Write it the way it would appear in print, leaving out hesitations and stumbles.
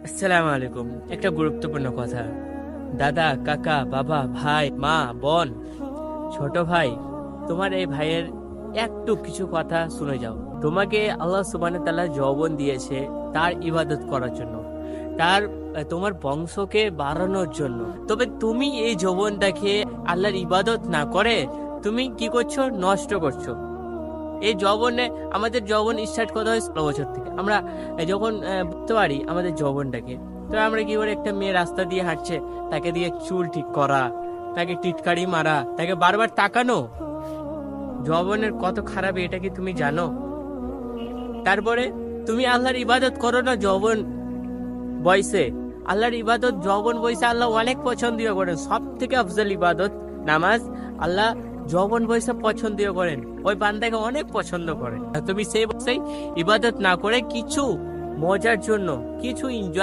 আসসালামু আলাইকুম। একটা গুরুত্বপূর্ণ কথা, দাদা, কাকা, বাবা, ভাই, মা, বোন, ছোট ভাই, তোমার এই ভাইয়ের একটু কিছু কথা শুনে যাও। তোমাকে আল্লাহ সুবহানাহু ওয়া তাআলা যৌবন দিয়েছে তার ইবাদত করার জন্য, তার তোমার বংশকে বাড়ানোর জন্য। তবে তুমি এই যৌবনটাকে আল্লাহর ইবাদত না করে তুমি কি করছো? নষ্ট করছো। এই যৌবনে আমাদের যৌবন স্টার্ট করা হয় 16 বছর থেকে। আমরা যখন বুঝতে পারি আমাদের যৌবনটাকে, তো আমরা কি করে, একটা মেয়ে রাস্তা দিয়ে হাঁটছে, তাকে দিয়ে চুল ঠিক করা, তাকে টিটকারি মারা, তাকে বারবার তাকানো, যৌবনের কত খারাপ এটা কি তুমি জানো? তারপরে তুমি আল্লাহর ইবাদত করো না যৌবন বয়সে। আল্লাহর ইবাদত যৌবন বয়সে আল্লাহ অনেক পছন্দীয় করেন, সব থেকে আফজল ইবাদত নামাজ আল্লাহ যৌবন বয়সে পছন্দীয় করেন, ওই বান্দাকে অনেক পছন্দ করেন। আর তুমি সেই বয়সে ইবাদত না করে কিছু মজার জন্য, কিছু এনজয়